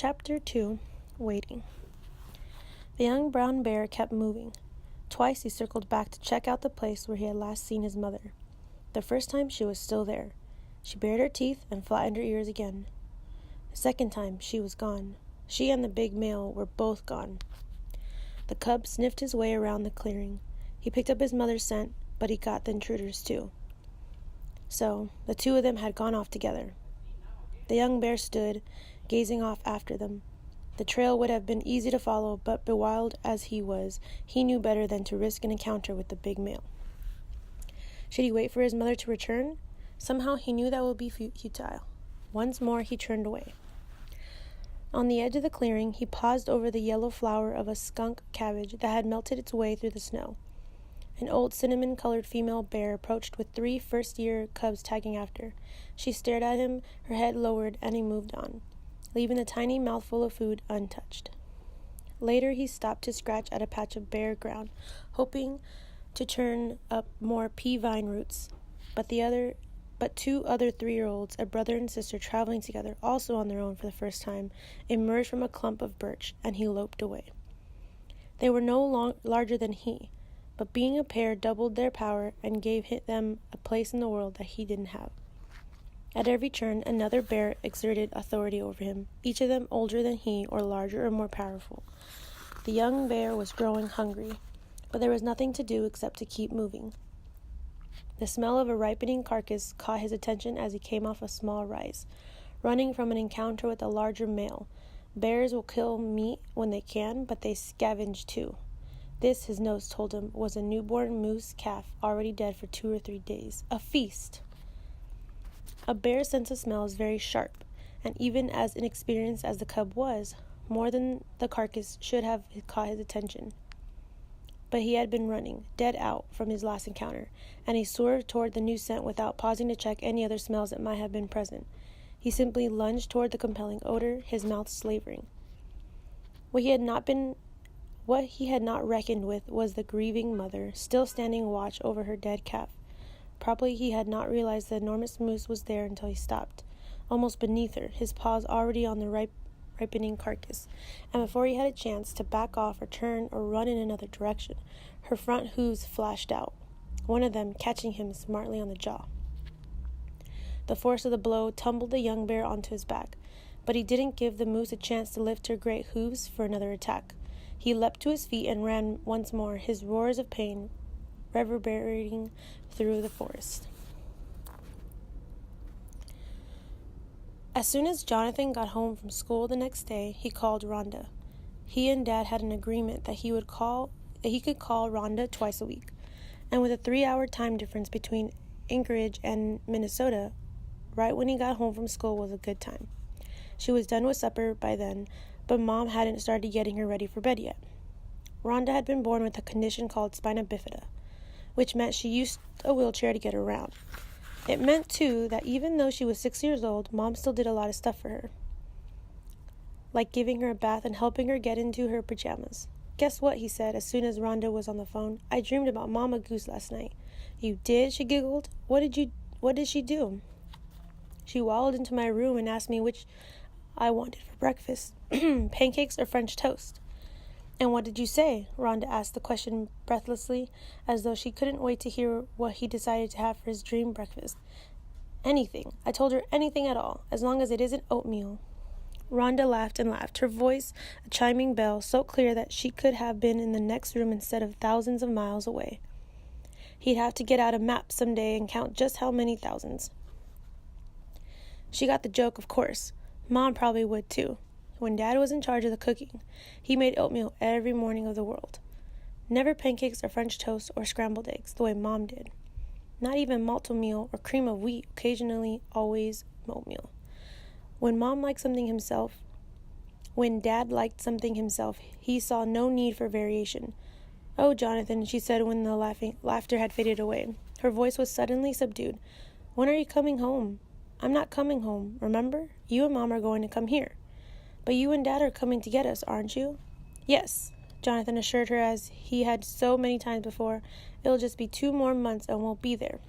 Chapter 2. Waiting. The young brown bear kept moving. Twice he circled back to check out the place where he had last seen his mother. The first time she was still there. She bared her teeth and flattened her ears again. The second time she was gone. She and the big male were both gone. The cub sniffed his way around the clearing. He picked up his mother's scent, but he got the intruders too. So, the two of them had gone off together. The young bear stood, gazing off after them. The trail would have been easy to follow, but bewild as he was, he knew better than to risk an encounter with the big male. Should he wait for his mother to return? Somehow he knew that would be futile. Once more he turned away. On the edge of the clearing, he paused over the yellow flower of a skunk cabbage that had melted its way through the snow. An old cinnamon-colored female bear approached with 3 first-year cubs tagging after. She stared at him, her head lowered, and he moved on, leaving the tiny mouthful of food untouched. Later, he stopped to scratch at a patch of bare ground, hoping to turn up more pea vine roots. But 2 other 3-year-olds, a brother and sister traveling together, also on their own for the first time, emerged from a clump of birch, and he loped away. They were no larger than he, but being a pair doubled their power and gave them a place in the world that he didn't have. At every turn, another bear exerted authority over him, each of them older than he, or larger or more powerful. The young bear was growing hungry, but there was nothing to do except to keep moving. The smell of a ripening carcass caught his attention as he came off a small rise, running from an encounter with a larger male. Bears will kill meat when they can, but they scavenge too. This, his nose told him, was a newborn moose calf already dead for 2 or 3 days. A feast! A bear's sense of smell is very sharp, and even as inexperienced as the cub was, more than the carcass should have caught his attention. But he had been running, dead out, from his last encounter, and he swerved toward the new scent without pausing to check any other smells that might have been present. He simply lunged toward the compelling odor, his mouth slavering. What he had not reckoned with was the grieving mother, still standing watch over her dead calf. Probably he had not realized the enormous moose was there until he stopped, almost beneath her, his paws already on the ripening carcass, and before he had a chance to back off or turn or run in another direction, her front hooves flashed out, one of them catching him smartly on the jaw. The force of the blow tumbled the young bear onto his back, but he didn't give the moose a chance to lift her great hooves for another attack. He leapt to his feet and ran once more, his roars of pain reverberating through the forest. As soon as Jonathan got home from school the next day, he called Rhonda. He and Dad had an agreement that he could call Rhonda twice a week, and with a 3-hour time difference between Anchorage and Minnesota, right when he got home from school was a good time. She was done with supper by then, but Mom hadn't started getting her ready for bed yet. Rhonda had been born with a condition called spina bifida, which meant she used a wheelchair to get around. It meant, too, that even though she was 6 years old, Mom still did a lot of stuff for her, like giving her a bath and helping her get into her pajamas. "Guess what?" he said as soon as Rhonda was on the phone. "I dreamed about Mama Goose last night." "You did?" she giggled. What did she do?" "She waddled into my room and asked me which I wanted for breakfast, pancakes or French toast." "And what did you say?" Rhonda asked the question breathlessly, as though she couldn't wait to hear what he decided to have for his dream breakfast. "Anything. I told her anything at all, as long as it isn't oatmeal." Rhonda laughed and laughed, her voice a chiming bell so clear that she could have been in the next room instead of thousands of miles away. He'd have to get out a map someday and count just how many thousands. She got the joke, of course. Mom probably would, too. When Dad was in charge of the cooking, he made oatmeal every morning of the world. Never pancakes or French toast or scrambled eggs, the way Mom did. Not even malto meal or cream of wheat, occasionally always oatmeal. When Dad liked something himself, he saw no need for variation. "Oh, Jonathan," she said when the laughter had faded away. Her voice was suddenly subdued. "When are you coming home?" "I'm not coming home, remember? You and Mom are going to come here." "But you and Dad are coming to get us, aren't you?" "Yes," Jonathan assured her as he had so many times before. "It'll just be 2 more months and we'll be there."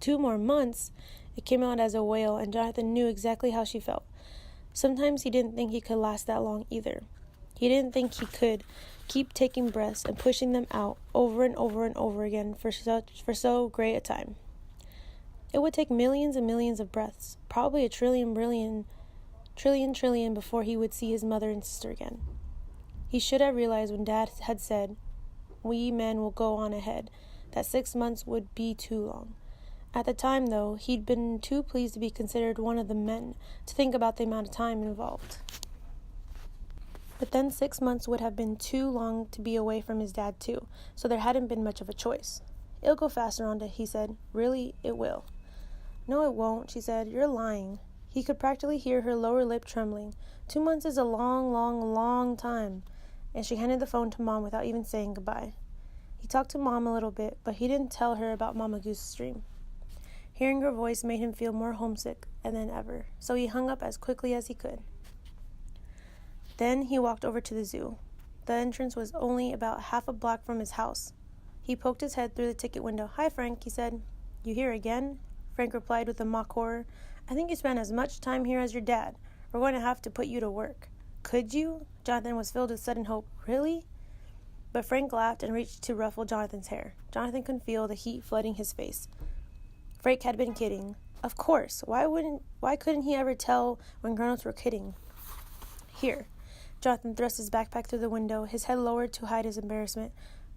2 more months? It came out as a wail, and Jonathan knew exactly how she felt. Sometimes he didn't think he could last that long either. He didn't think he could keep taking breaths and pushing them out over and over and over again for so great a time. It would take millions and millions of breaths, probably a trillion before he would see his mother and sister again. He should have realized when Dad had said, "We men will go on ahead," that 6 months would be too long. At the time, though, he'd been too pleased to be considered one of the men to think about the amount of time involved. But then 6 months would have been too long to be away from his dad, too, so there hadn't been much of a choice. "It'll go faster, Rhonda," he said. "Really, it will." "No, it won't," she said. "You're lying." He could practically hear her lower lip trembling. 2 months is a long, long, long time. And she handed the phone to Mom without even saying goodbye. He talked to Mom a little bit, but he didn't tell her about Mama Goose's dream. Hearing her voice made him feel more homesick than ever, so he hung up as quickly as he could. Then he walked over to the zoo. The entrance was only about half a block from his house. He poked his head through the ticket window. "Hi, Frank," he said. "You here again?" Frank replied with a mock horror. "I think you spent as much time here as your dad. We're going to have to put you to work." "Could you?" Jonathan was filled with sudden hope. "Really?" But Frank laughed and reached to ruffle Jonathan's hair. Jonathan could feel the heat flooding his face. Frank had been kidding. Of course. Why couldn't he ever tell when grown-ups were kidding? "Here." Jonathan thrust his backpack through the window, his head lowered to hide his embarrassment.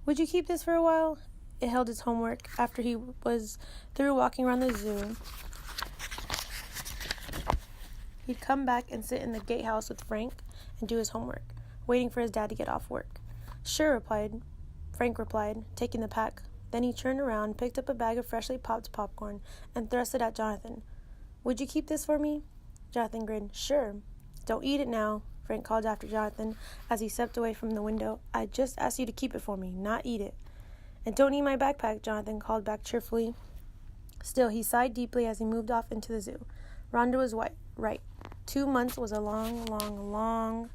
"Would you keep this for a while?" It held his homework. After he was through walking around the zoo, he'd come back and sit in the gatehouse with Frank and do his homework, waiting for his dad to get off work. "Sure," Frank replied, taking the pack. Then he turned around, picked up a bag of freshly popped popcorn, and thrust it at Jonathan. "Would you keep this for me?" Jonathan grinned. "Sure." "Don't eat it now," Frank called after Jonathan as he stepped away from the window. "I just asked you to keep it for me, not eat it." "And don't eat my backpack," Jonathan called back cheerfully. Still, he sighed deeply as he moved off into the zoo. Rhonda was right. 2 months was a long, long, long